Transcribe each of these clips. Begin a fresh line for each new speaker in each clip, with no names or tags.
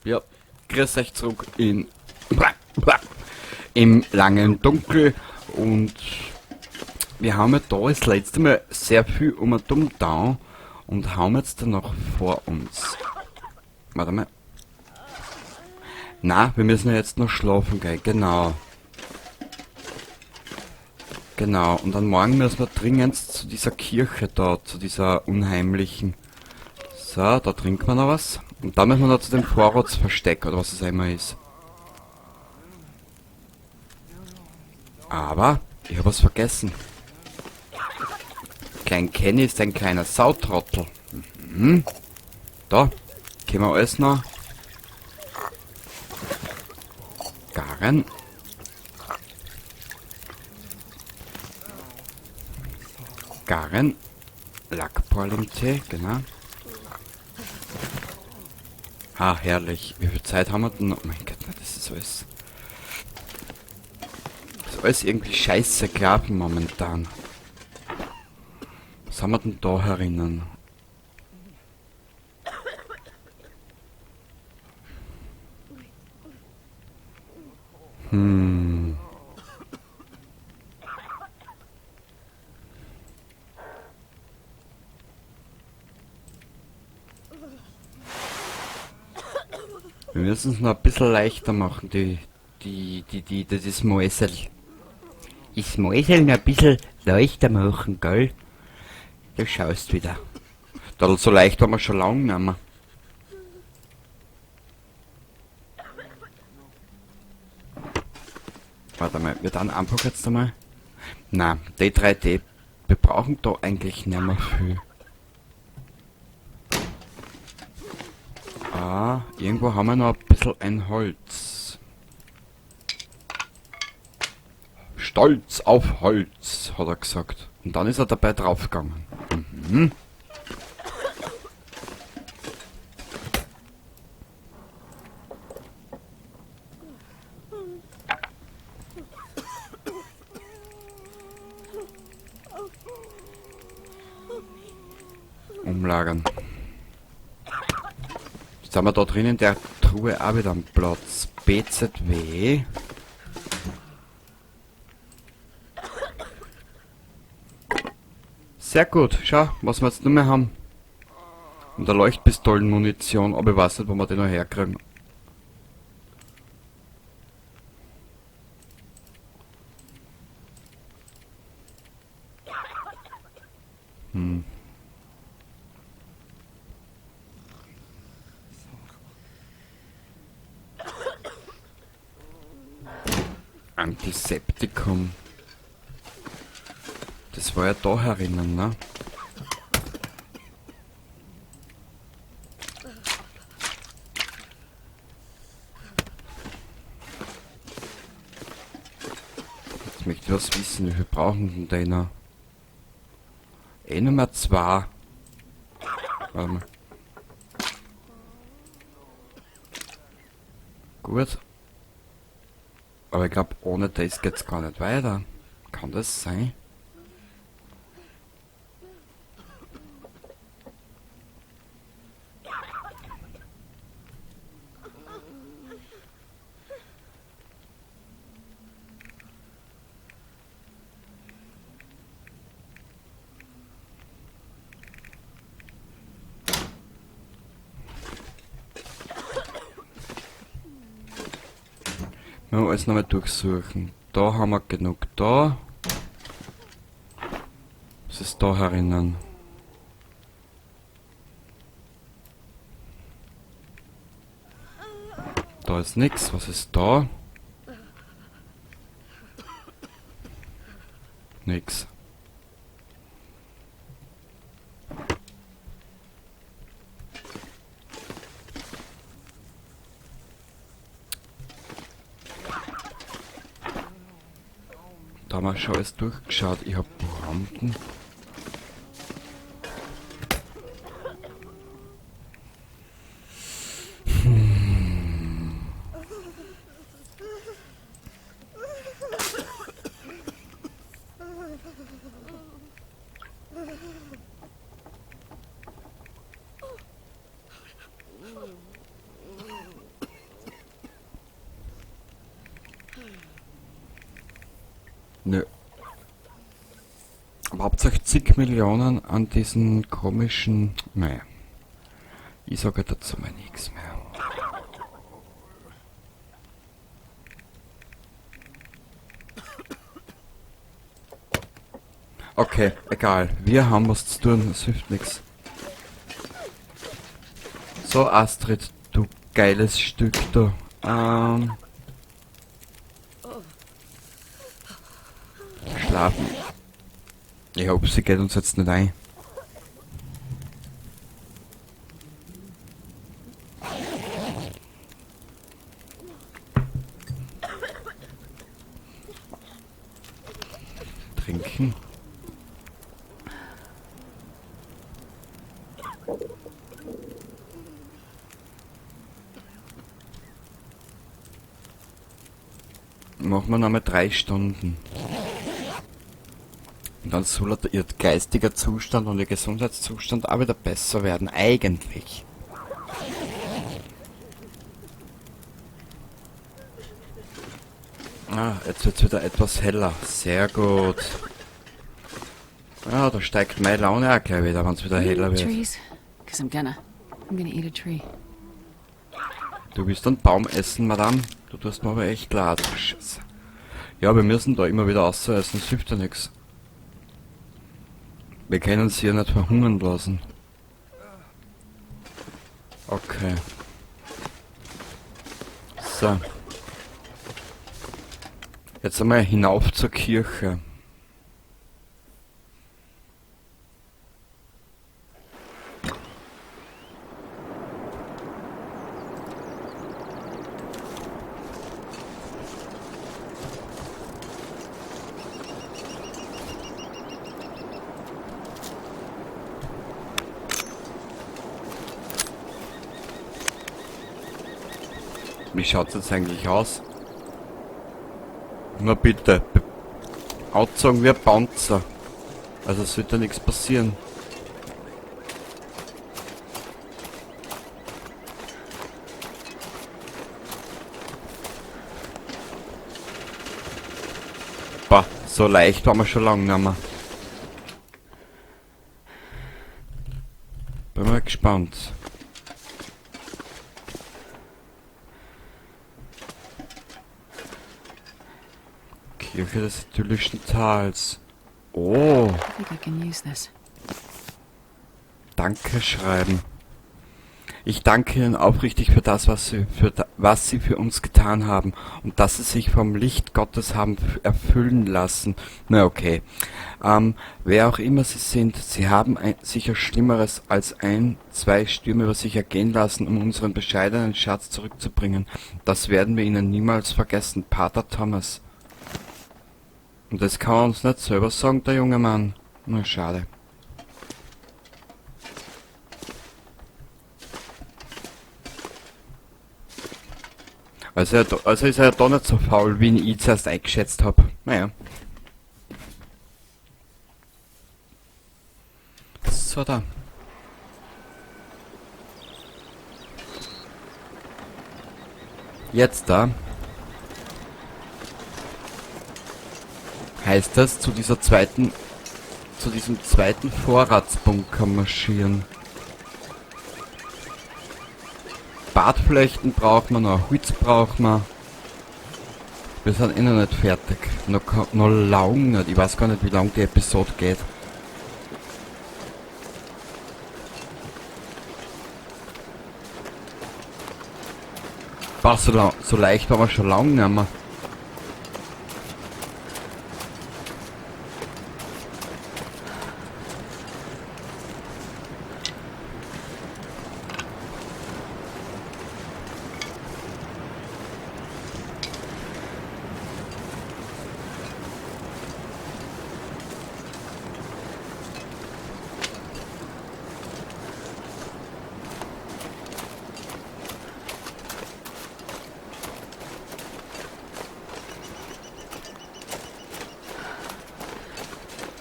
Ja, grüß euch zurück im langen Dunkel und wir haben ja da das letzte Mal sehr viel um und um da und haben jetzt dann noch vor uns. Warte mal. Na, wir müssen ja jetzt noch schlafen gehen, genau. Genau, und dann morgen müssen wir dringend zu dieser Kirche da, zu dieser unheimlichen. So, da trinken wir noch was. Und dann müssen wir noch zu dem Vorratsversteck oder was es immer ist. Aber, ich habe was vergessen. Klein Kenny ist ein kleiner Sautrottel. Mhm. Da, können wir alles noch garen. Garen. Lackporlingtee, genau. Ah, herrlich. Wie viel Zeit haben wir denn noch? Oh mein Gott, das ist alles... Das ist alles irgendwie scheiße klappen momentan. Was haben wir denn da herinnen? Wir müssen es noch ein bisschen leichter machen, das Mäusel. Das Mäusel noch ein bisschen leichter machen, gell? Du schaust wieder. Da so leicht haben wir schon lange nicht mehr. Warte mal, wir dann einfach jetzt einmal. Na, D3D. Wir brauchen da eigentlich nicht mehr viel. Ah, irgendwo haben wir noch ein bisschen ein Holz. Stolz auf Holz, hat er gesagt. Und dann ist er dabei draufgegangen. Mhm. Umlagern. Jetzt haben wir da drin in der Truhe auch wieder einen Platz. BZW. Sehr gut. Schau, was wir jetzt nicht mehr haben. Und der Leuchtpistolenmunition, aber ich weiß nicht, wo wir die noch herkriegen. Antiseptikum. Das war ja da herinnen, ne? Jetzt möchte ich was wissen, wie viel brauchen denn noch? Nummer 2. Warte mal. Gut. Aber ich glaube, ohne das geht's gar nicht weiter. Kann das sein? Wir müssen alles nochmal durchsuchen. Da haben wir genug da. Was ist da herinnen? Da ist nix. Was ist da? Nix. Da haben wir schon alles durchgeschaut. Ich hab Buchhandel. Hauptsache zig Millionen an diesen komischen... Naja, ich sage dazu mal nichts mehr. Okay, egal. Wir haben was zu tun, es hilft nichts. So, Astrid, du geiles Stück da. Schlafen. Ich hoffe, sie geht uns jetzt nicht ein. Trinken. Machen wir nochmal 3 Stunden. Und dann soll ihr geistiger Zustand und ihr Gesundheitszustand auch wieder besser werden, eigentlich. Ah, jetzt wird's wieder etwas heller. Sehr gut. Ah, da steigt meine Laune auch gleich wieder, wenn es wieder heller wird.
Trees, 'cause I'm gonna eat a tree.
Du willst einen Baum essen, Madame? Du tust mir aber echt leid. Scheiße. Ja, wir müssen da immer wieder ausessen, das hilft ja nichts. Wir können sie ja nicht verhungern lassen. Okay. So. Jetzt einmal hinauf zur Kirche. Wie schaut's jetzt eigentlich aus? Na bitte. Aussagen wie ein Panzer. Also sollte nichts passieren. Bah, so leicht waren wir schon lange nicht mehr. Bin mal gespannt. Kirche des idyllischen Tals. Oh,
I think I can use this.
Danke schreiben. Ich danke Ihnen aufrichtig für das, was Sie für uns getan haben und dass Sie sich vom Licht Gottes haben erfüllen lassen. Na okay. Wer auch immer Sie sind, Sie haben sicher Schlimmeres als 2 Stürme über sich ergehen lassen, um unseren bescheidenen Schatz zurückzubringen. Das werden wir Ihnen niemals vergessen, Pater Thomas. Und das kann er uns nicht selber sagen, der junge Mann. Na, schade. Also ist er ja doch nicht so faul, wie ich zuerst eingeschätzt habe. Naja. So, da. Jetzt da. Heißt das, zu diesem zweiten Vorratsbunker marschieren. Bartflechten braucht man, noch Holz braucht man. Wir sind noch nicht fertig. Noch lang nicht. Ich weiß gar nicht, wie lang die Episode geht. So leicht waren wir schon lange nicht mehr.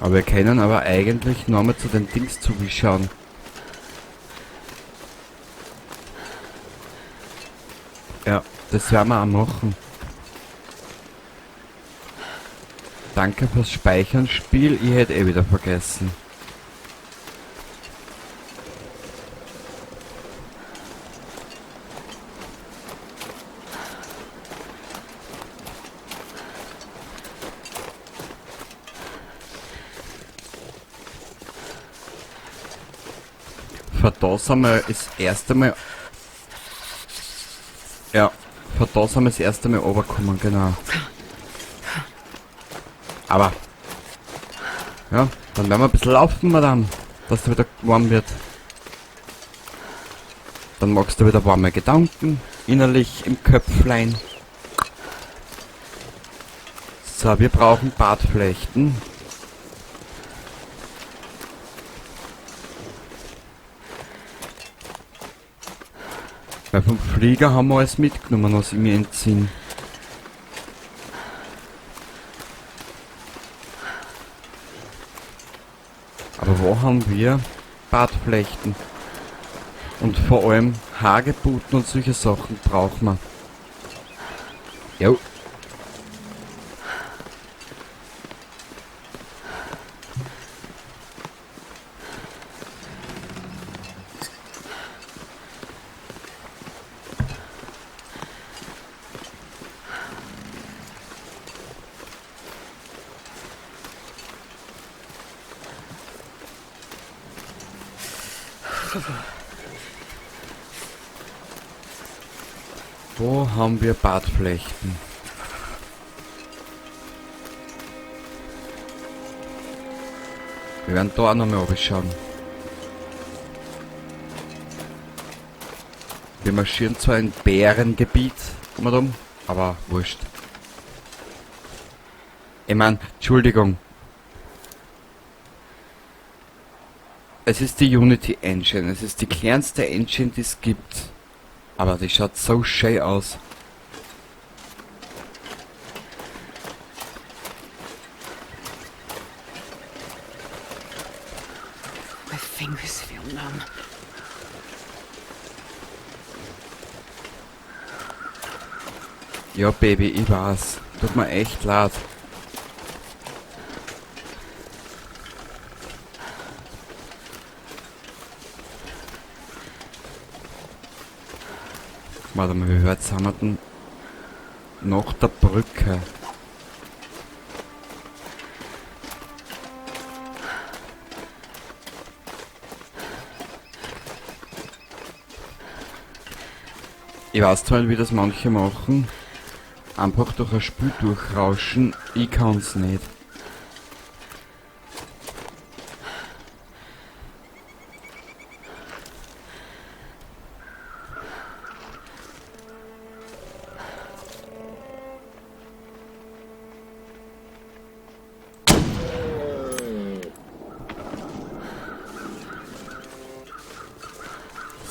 Aber wir können aber eigentlich nur mal zu den Dings zuschauen. Ja, das werden wir auch machen. Danke fürs Speichern, Spiel. Ich hätte eh wieder vergessen. Für das haben wir das erste Mal... Ja, für das haben wir das erste Mal runtergekommen, genau. Aber... Ja, dann werden wir ein bisschen laufen, Madame, dass es wieder warm wird. Dann magst du wieder warme Gedanken, innerlich im Köpflein. So, wir brauchen Bartflechten. Weil vom Flieger haben wir alles mitgenommen, was ich mir entziehen. Aber wo haben wir Bartflechten? Und vor allem Hagebuten und solche Sachen brauchen wir. Jo. Wo haben wir Bartflechten? Wir werden da auch noch mal schauen. Wir marschieren zwar in Bärengebiet, Madame, aber wurscht. Ich mein, Entschuldigung. Es ist die Unity Engine, es ist die kleinste Engine, die es gibt. Aber die schaut so schön aus.
My fingers feel numb.
Ja, Baby, ich weiß. Tut mir echt leid. Warte mal, wie weit sind wir denn? Nach der Brücke. Ich weiß zwar nicht, wie das manche machen. Einfach durch ein Spiel durchrauschen. Ich kann's nicht.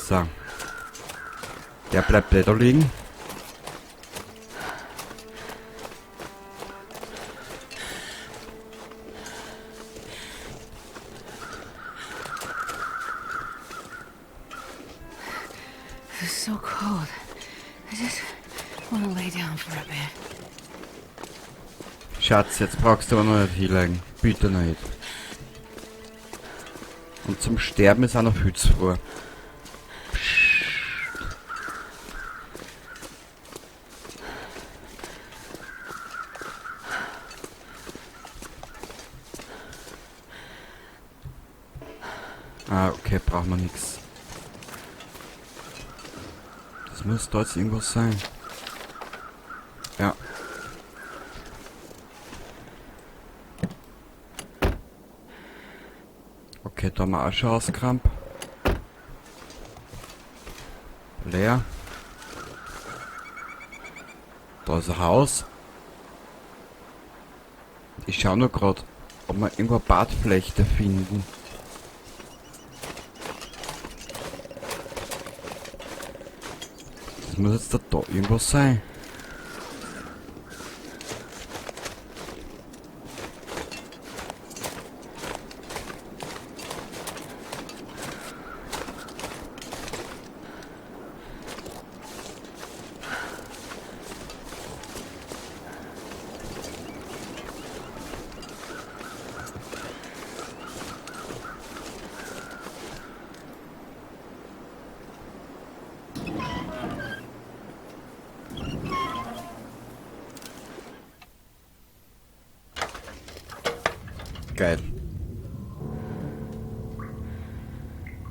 So. Der bleibt da liegen.
It's so cold. I just want to lay down for a bit.
Schatz, jetzt brauchst du aber noch nicht hinlegen. Bitte nicht. Und zum Sterben ist auch noch viel zu früh. Ah, okay, braucht man nichts. Das muss da jetzt irgendwas sein. Ja. Okay, da haben wir auch schon ausgekramt. Leer. Da ist ein Haus. Ich schau nur grad, ob wir irgendwo Badflechte finden. Das muss jetzt da irgendwas sein. geil.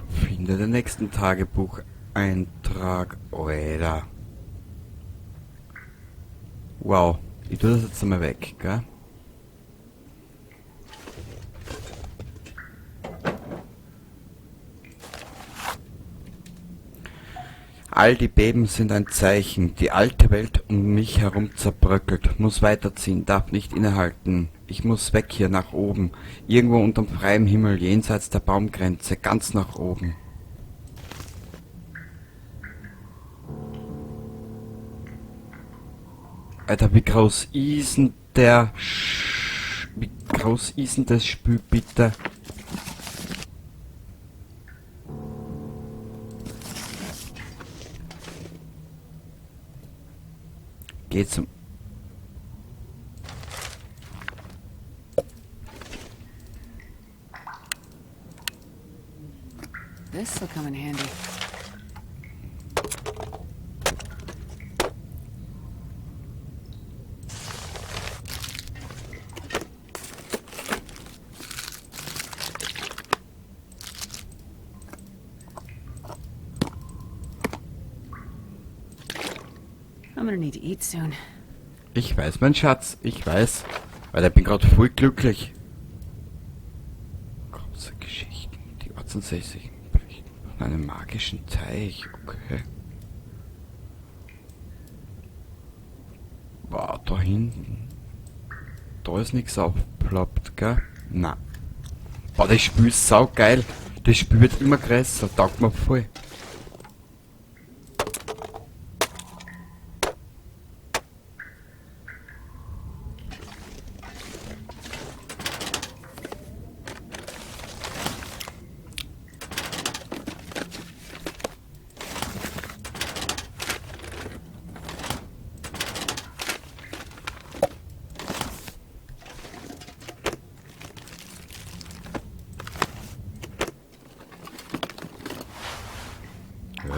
Finde den nächsten Tagebucheintrag. Alter. Wow. Ich tue das jetzt einmal weg, gell? All die Beben sind ein Zeichen. Die alte Welt um mich herum zerbröckelt. Muss weiterziehen, darf nicht innehalten. Ich muss weg hier nach oben. Irgendwo unterm freien Himmel, jenseits der Baumgrenze, ganz nach oben. Alter, wie groß ist denn der wie groß ist denn das Spiel bitte? Geht's um...
This'll come in handy. I'm gonna need to eat soon.
Ich weiß, mein Schatz, ich weiß. Weil ich bin gerade voll glücklich. Große Geschichten, die ortsansässigen berichten von einem magischen Teich, okay. Wow, da hinten. Da ist nichts aufgeploppt, gell? Na. Boah, das Spiel ist saugeil. Das Spiel wird immer größer, taugt mir voll.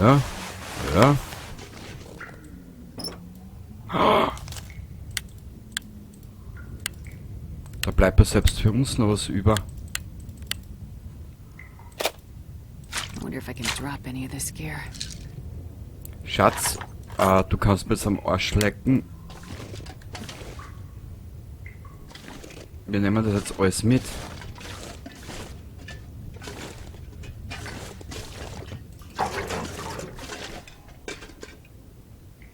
Ja, ja. Da bleibt ja selbst für uns noch was über.
I wonder if I can drop any of this gear.
Schatz, du kannst mir jetzt am Arsch lecken. Wir nehmen das jetzt alles mit.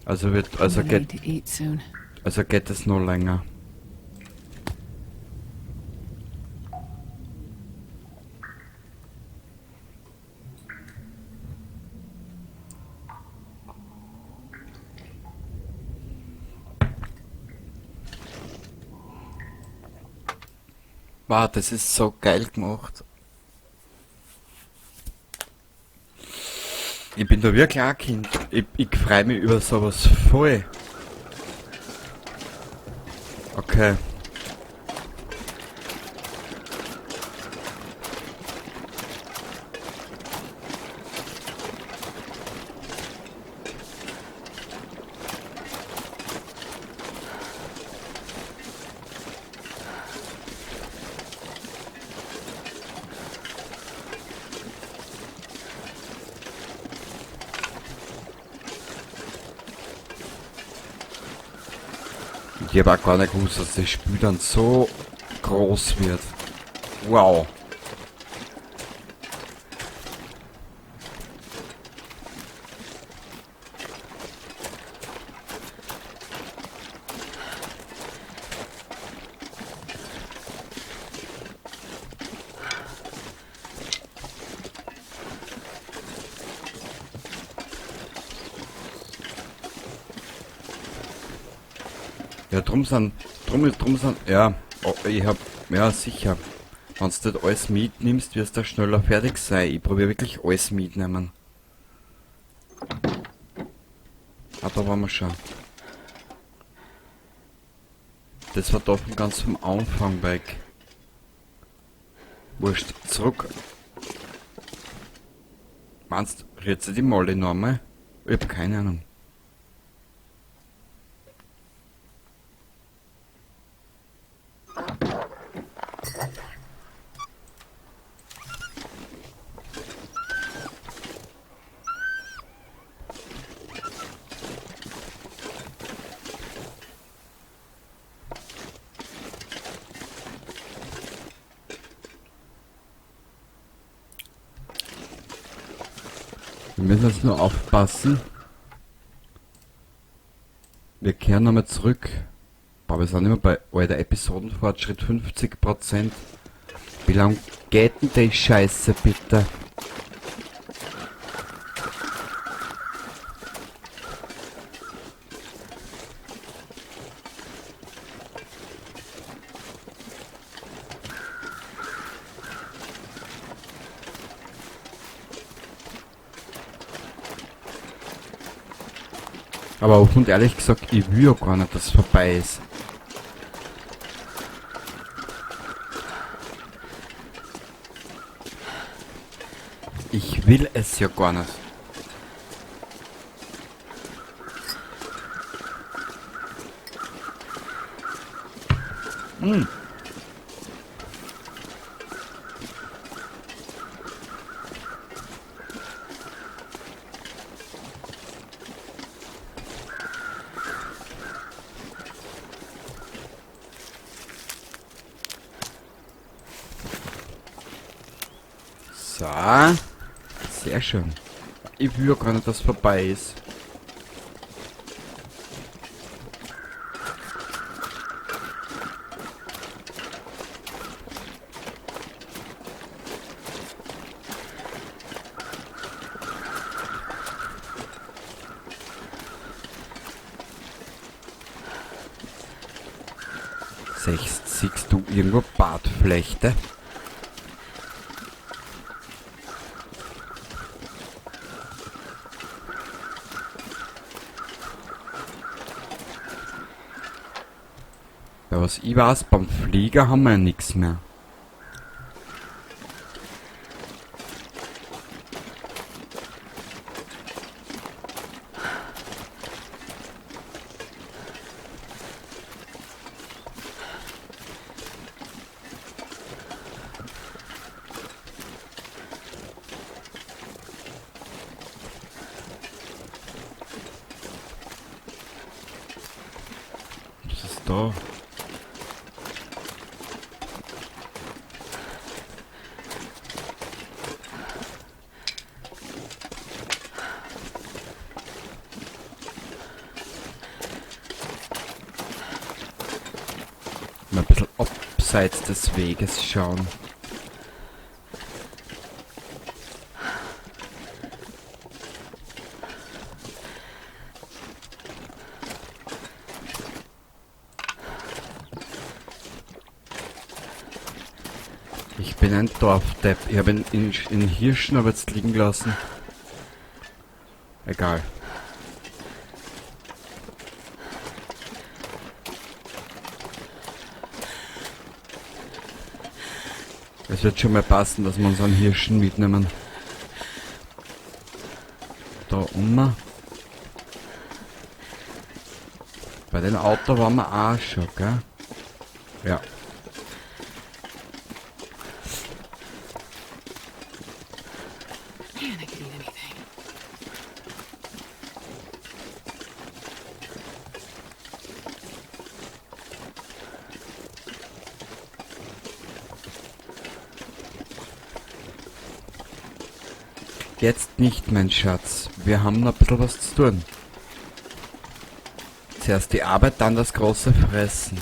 Also wird,
I'm gonna need to eat soon.
also geht es noch länger. Wow, das ist so geil gemacht. Ich bin da wirklich ein Kind. Ich freue mich über sowas voll. Okay. Ich habe auch gar nicht gewusst, dass das Spiel dann so groß wird. Wow. Ja, drum sind, ja, oh, ich hab, ja, sicher. Wenn du das alles mitnimmst, wirst du schneller fertig sein. Ich probiere wirklich alles mitnehmen. Ah, da waren wir schon. Das war doch ganz vom Anfang weg. Wurscht, zurück. Meinst du, rührt sie die Molly nochmal? Ich hab keine Ahnung. Wir müssen jetzt nur aufpassen. Wir kehren nochmal zurück. Aber wir sind immer bei alter Episodenfortschritt 50%. Wie lang geht denn die Scheiße bitte? Aber und ehrlich gesagt, ich will ja gar nicht, dass es vorbei ist. Ich will es ja gar nicht. Hm. So. Sehr schön. Ich will ja gar nicht, dass es vorbei ist. Siehst du irgendwo Bartflechte? Ja, was ich weiß, beim Flieger haben wir ja nichts mehr. Was ist da? Mal ein bisschen abseits des Weges schauen. Ich bin ein Dorfdepp. Ich habe ihn in Hirschen aber jetzt liegen lassen. Egal. Es wird schon mal passen, dass wir unseren Hirschen mitnehmen. Da unten. Bei dem Auto waren wir auch schon, gell? Ja.
Man, I could eat anything.
Jetzt nicht, mein Schatz. Wir haben noch ein bisschen was zu tun. Zuerst die Arbeit, dann das große Fressen.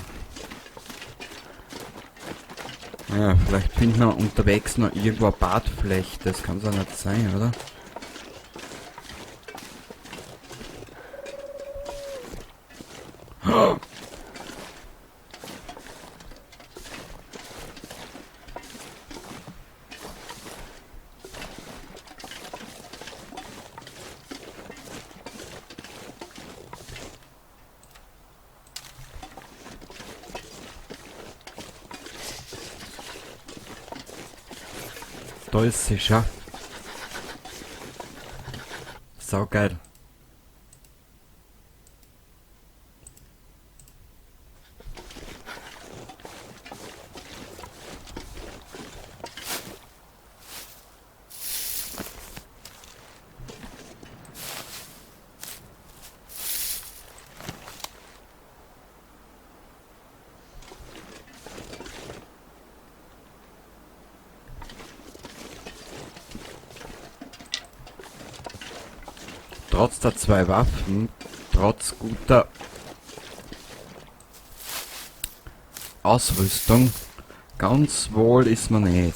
Ja, vielleicht finden wir unterwegs noch irgendwo eine Bartflechte. Das kann doch nicht sein, oder? Da ist sie, schau. Saugeil. trotz der 2 Waffen, trotz guter Ausrüstung, ganz wohl ist man nicht.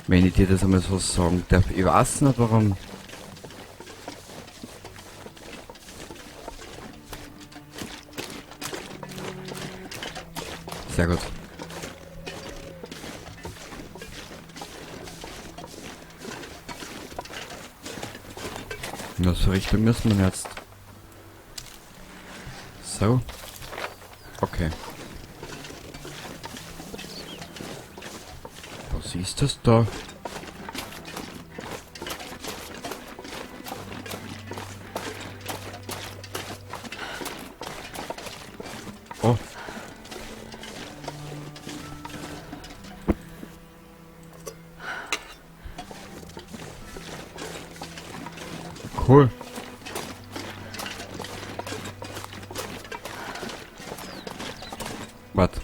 Wenn ich dir das einmal so sagen darf. Ich weiß nicht warum. Sehr gut. In welche Richtung müssen wir jetzt? So. Okay. Was ist das da? Oh. Cool. Warte.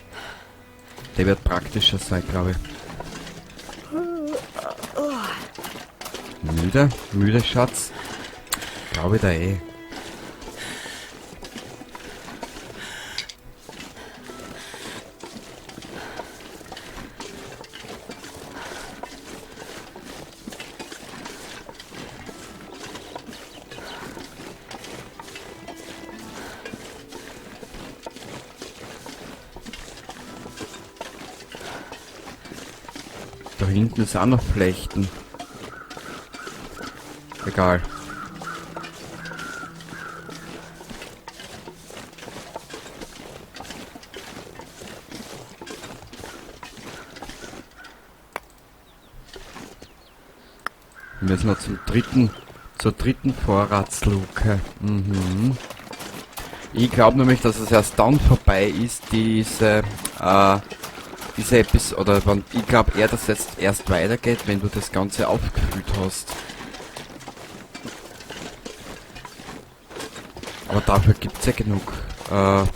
Der wird praktischer sein, glaube ich. Müde? Müde, Schatz? Glaube ich da eh. Da hinten ist auch noch Flechten. Egal. Wir müssen noch zur dritten Vorratsluke. Mhm. Ich glaube nämlich, dass es erst dann vorbei ist, diese Episode, oder ich glaube eher, dass es jetzt erst weitergeht, wenn du das Ganze aufgefüllt hast. Aber dafür gibt's ja genug. Ja.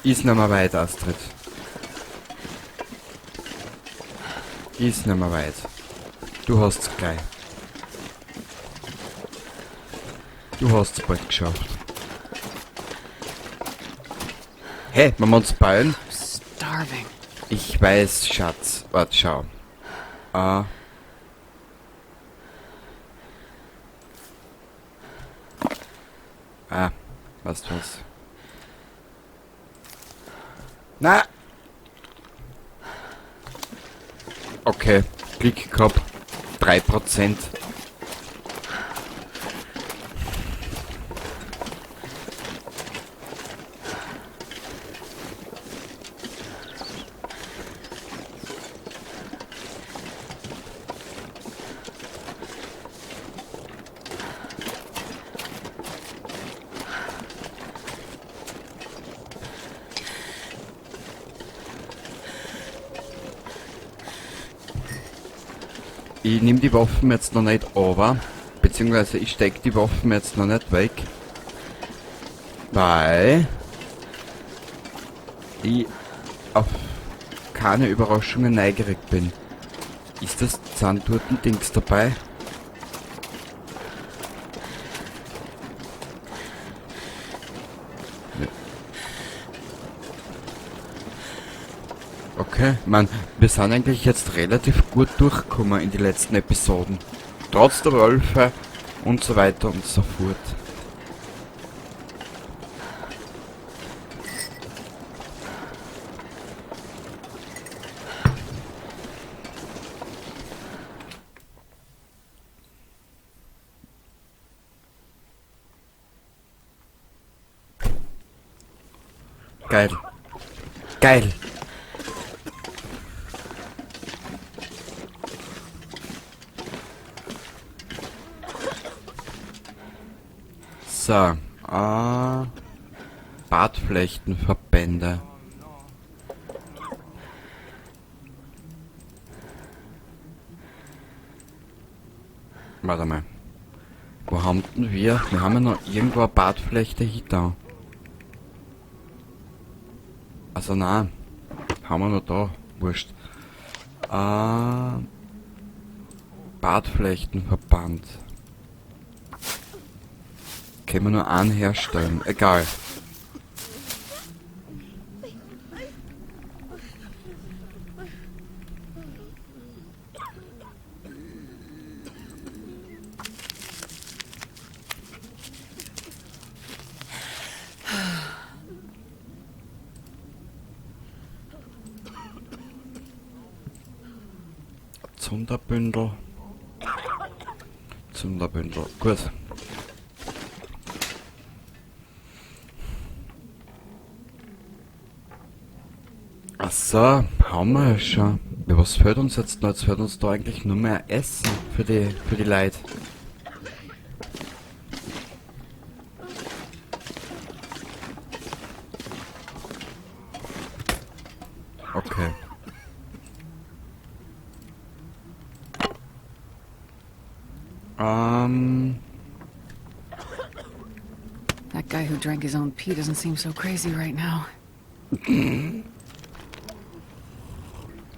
Ist nicht mehr weit, Astrid. Ist nicht mehr weit. Du hast's gleich. Du hast's bald geschafft. Hey, wollen wir uns ballen?
Starving.
Ich weiß, Schatz. Warte, schau. Weißt du was? Na! Okay, Glück gehabt. 3%. Ich nehme die Waffen jetzt noch nicht over, beziehungsweise ich stecke die Waffen jetzt noch nicht weg, weil ich auf keine Überraschungen neugierig bin. Ist das Zahntorten-Dings dabei? Okay, man, wir sind eigentlich jetzt relativ gut durchgekommen in die letzten Episoden. Trotz der Wölfe und so weiter und so fort. Geil. Geil. So, Bartflechtenverbände. Warte mal. Wo haben denn wir? Wir haben ja noch irgendwo eine Bartflechte hinter. Also nein. Haben wir noch da. Wurscht. Bartflechtenverband. Können wir nur einen herstellen. Egal. Zunderbündel. Zunderbündel. Gut. Ach so, haben wir ja schon. Ja, was fehlt uns jetzt noch? Jetzt fehlt uns da eigentlich nur mehr Essen für die Leute. Okay.
That guy who drank his own pee doesn't seem so crazy right now.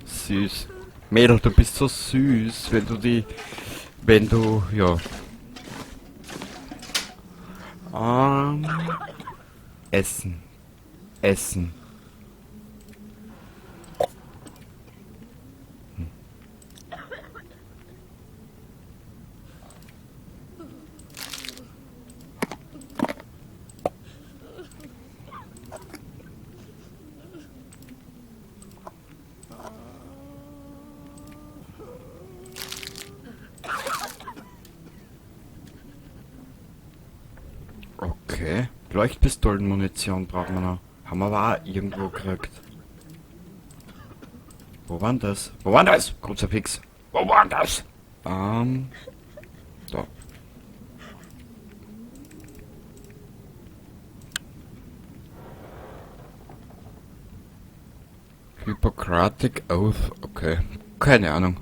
Süß. Mädel, du bist so süß, wenn du, ja. Essen. Essen. Okay. Leuchtpistolenmunition brauchen wir noch. Haben wir aber auch irgendwo gekriegt. Wo war denn das? Wo war denn das? Kruzifix. Wo war denn das? Da. Hippocratic Oath. Okay. Keine Ahnung.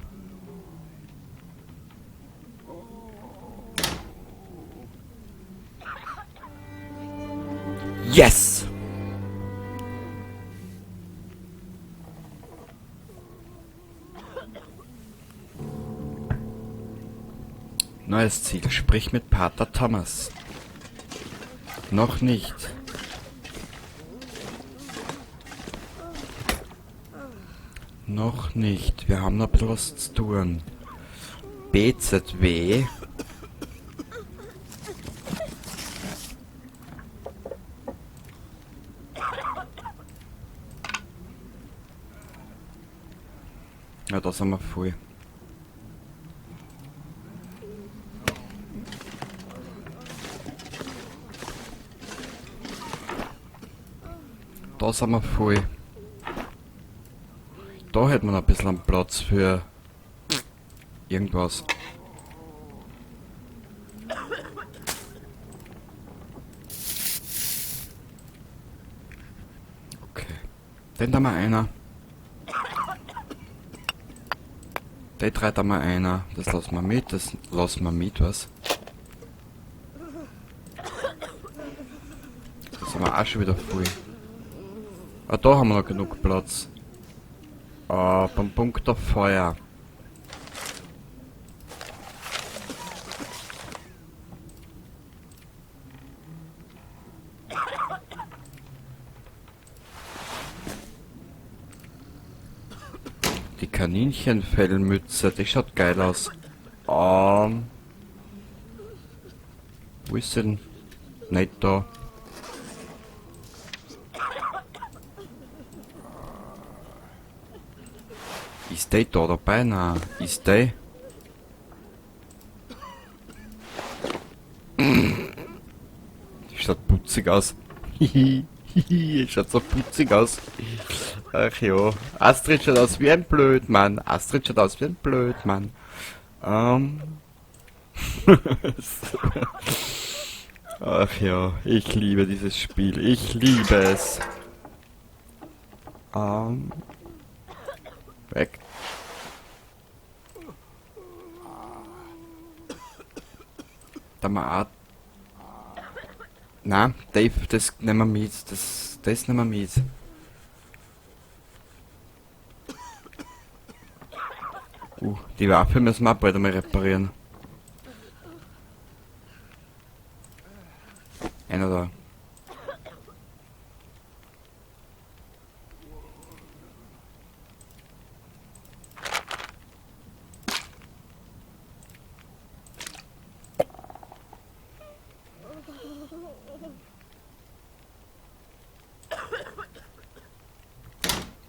Yes! Neues Ziel. Sprich mit Pater Thomas. Noch nicht. Noch nicht. Wir haben noch ein bisschen was zu tun. BZW. Ja, da sind wir voll. Da sind wir voll. Da hätten wir noch ein bisschen Platz für irgendwas. Okay. Den da mal einer. Den dreht da mal einer. Das lassen wir mit. Das lassen wir mit, was? Das sind wir auch schon wieder voll. Ah, da haben wir noch genug Platz. Beim Punkt der Feuer. Die Kaninchenfellmütze, die schaut geil aus. Wo ist sie denn? Nicht da. Ist der da dabei? Nein. Ist der? Die schaut putzig aus. Schaut so putzig aus. Ach ja. Astrid schaut aus wie ein Blödmann. Astrid schaut aus wie ein Blödmann. Ach ja, ich liebe dieses Spiel. Ich liebe es. Weg. Da mal. Na, Dave, das nehmen wir mit. Das nehmen wir mit. Die Waffe müssen wir auch bald einmal reparieren. Einer da.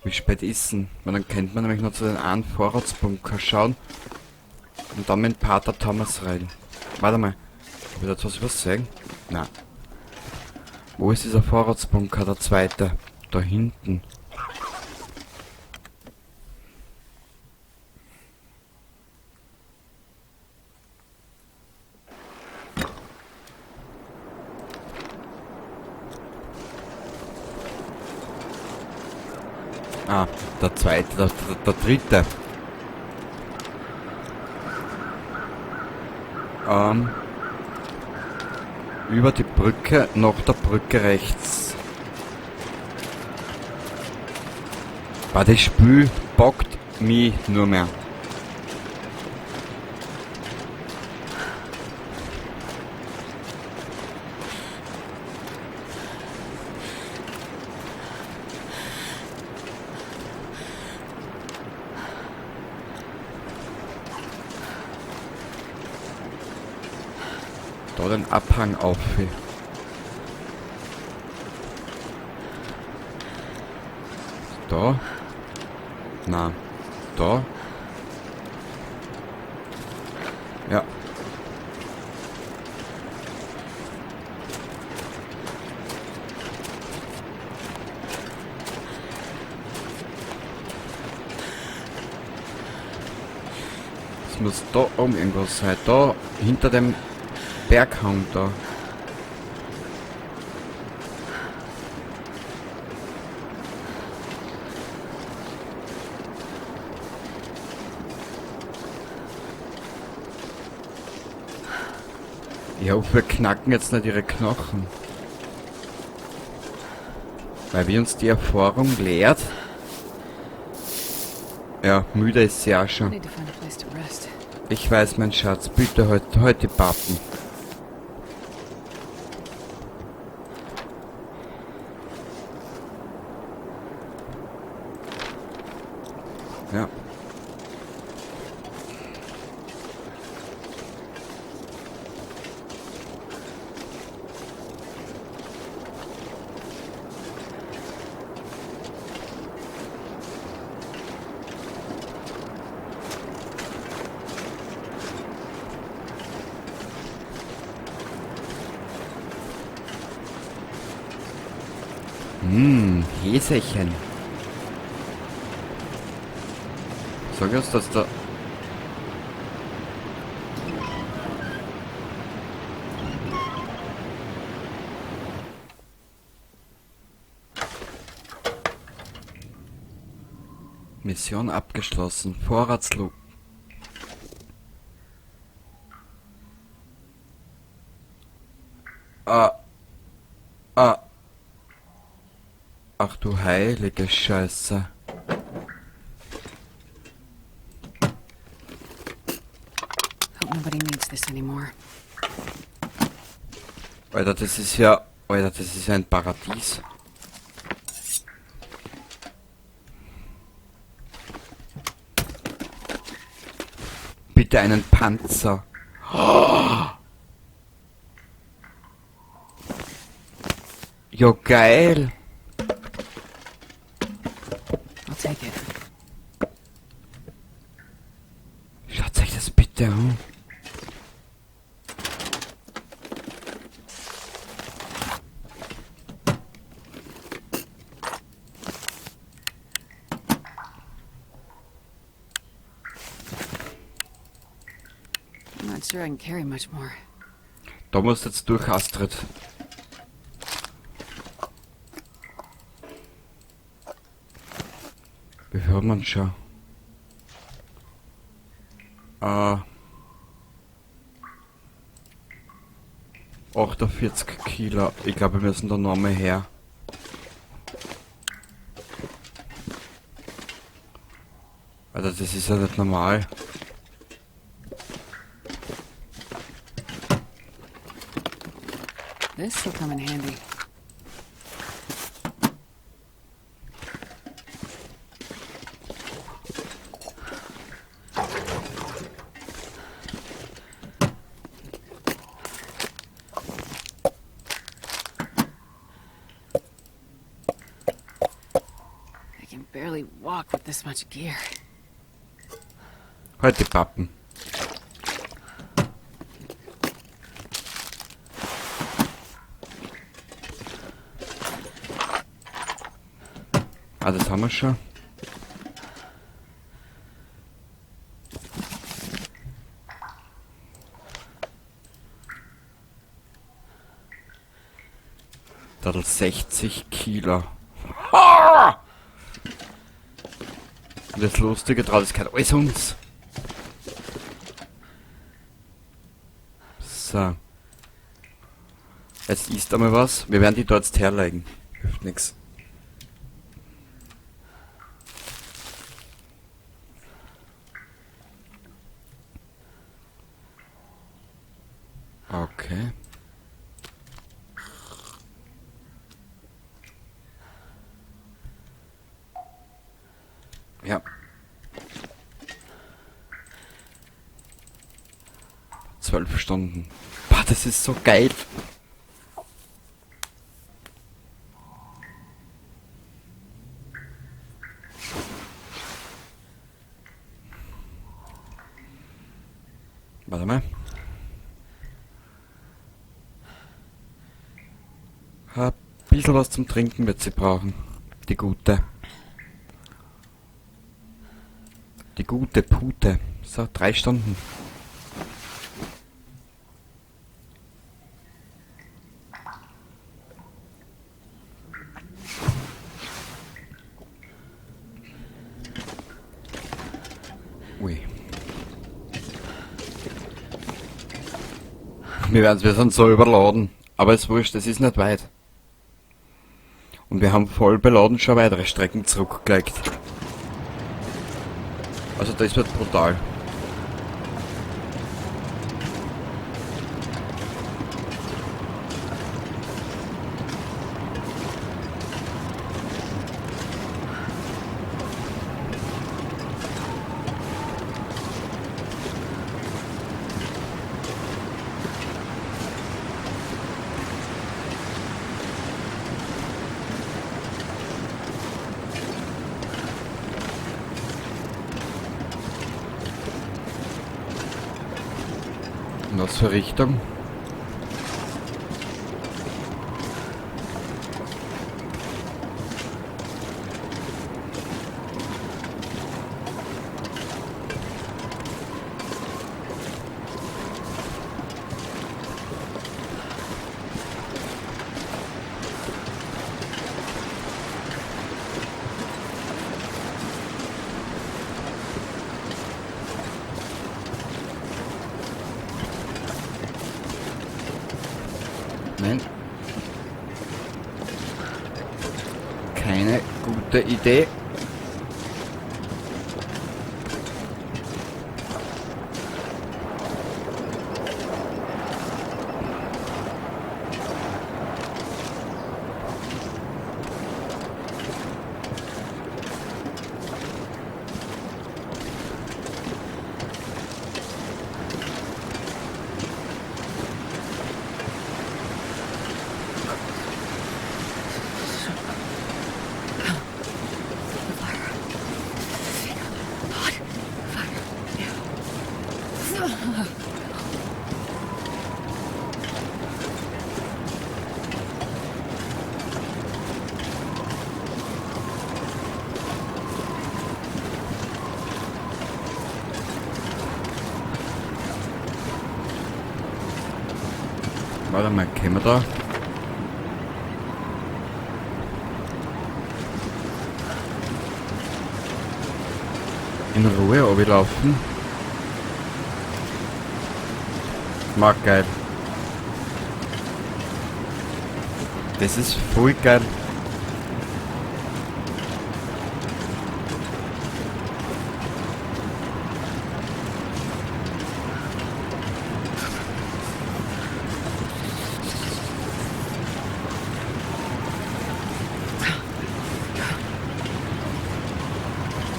Wie spät ist denn? Weil dann könnte man nämlich noch zu den einen Vorratsbunker schauen und dann mit Pater Thomas rein. Warte mal. Hab ich da was übersehen? Nein. Wo ist dieser Vorratsbunker, der zweite? Da hinten. Ah, der zweite, der dritte. Über die Brücke, nach der Brücke rechts. War das Spiel bockt mich nur mehr. Da den Abhang auf. Da. Na. Da. Ja. Es muss da oben irgendwas sein. Da hinter dem Berghang da. Ich hoffe, wir knacken jetzt nicht ihre Knochen. Weil wie uns die Erfahrung lehrt. Ja, müde ist sie auch
I
schon.
need to find a place to rest.
Ich weiß, mein Schatz, bitte heute die Pappen. Ja. Häserchen. Sag uns, dass da... Mission abgeschlossen. Vorratslug. Ach du heilige Scheiße.
Hope nobody needs this anymore.
Alter, das ist ja... Alter, das ist ja ein Paradies. Bitte einen Panzer. Ja, geil.
I'll take it.
Schaut euch das bitte an.
I'm not sure I can carry much more.
Da musst du jetzt durch, Astrid. Wie hört man schon? 48 Kilo. Ich glaube, wir müssen da noch mal her. Alter, das ist ja nicht normal.
This will come in handy. I can barely walk with this much gear.
Halt die Pappen. Ah, das haben wir schon. Da 60 Kilo. Ah! Und das Lustige drauf, das gehört alles uns. So. Jetzt isst einmal was. Wir werden die dort herlegen. Hilft nix. Okay. Ja. 12 Stunden. Boah, das ist so geil. Warte mal. Ein bisschen was zum Trinken wird sie brauchen. Die gute. Die gute Pute. So, 3 Stunden. Ui. Wir sind so überladen. Aber es ist wurscht, es ist nicht weit. Und wir haben voll beladen schon weitere Strecken zurückgelegt. Also das wird brutal. In was für Richtung? Nein. Keine gute Idee. Warte mal, können wir da? In Ruhe runterlaufen? Mag geil. Das ist voll geil.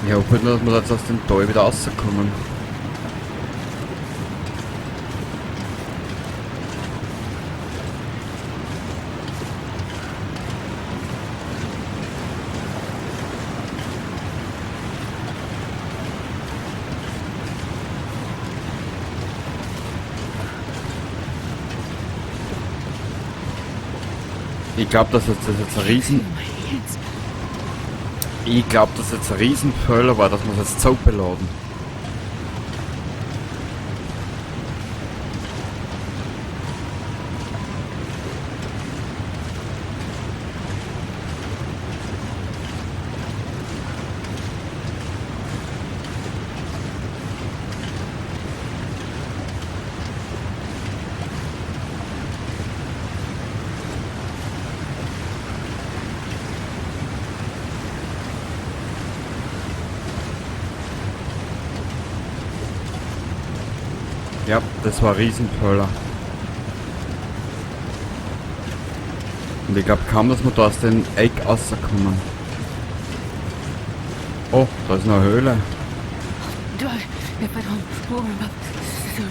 Ich hoffe nur, dass wir jetzt aus dem Tal wieder rauskommen. Ich glaube, das ist jetzt ein Riesen...
My hands.
Ich glaube, dass jetzt ein Riesenfehler war, dass wir es jetzt so beladen. Ja, das war ein Riesenfehler. Und ich glaube kaum, dass wir da aus dem Eck rauskommen. Oh, da ist noch eine Höhle.
Do I, if I don't warm up soon?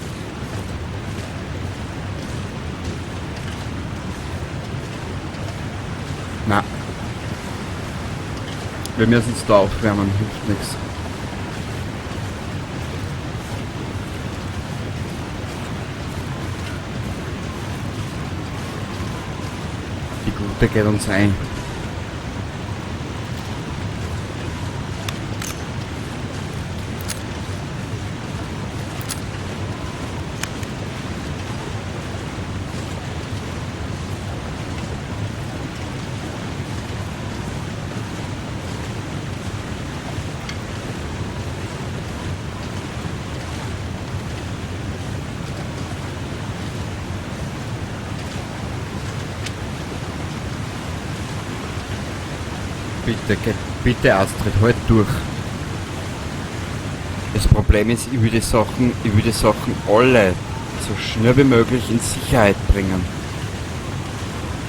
Na. Wir müssen uns da aufwärmen, hilft nichts. Die Gute geht uns ein. Bitte Astrid, halt durch. Das Problem ist, ich will die Sachen alle so schnell wie möglich in Sicherheit bringen.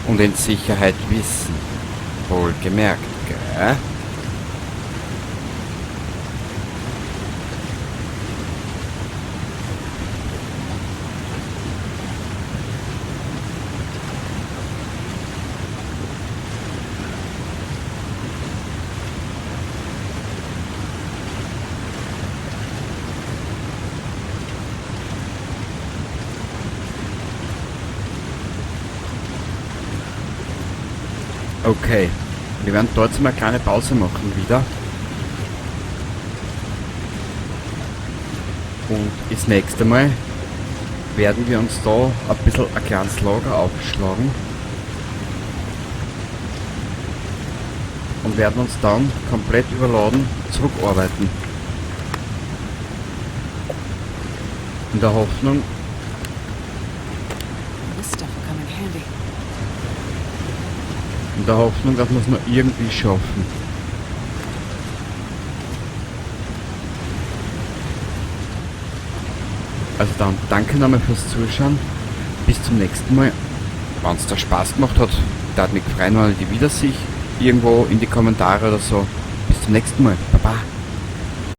Und in Sicherheit wissen. Wohlgemerkt, gell? Okay, wir werden dort mal eine kleine Pause machen wieder. Und das nächste Mal werden wir uns da ein bisschen ein kleines Lager aufschlagen. Und werden uns dann komplett überladen zurückarbeiten. In der Hoffnung,
This stuff will come in handy.
dass wir es noch irgendwie schaffen. Also dann, danke nochmal fürs Zuschauen. Bis zum nächsten Mal. Wenn es da Spaß gemacht hat, würde mich freuen, wenn ihr die wieder sich irgendwo in die Kommentare oder so. Bis zum nächsten Mal. Baba.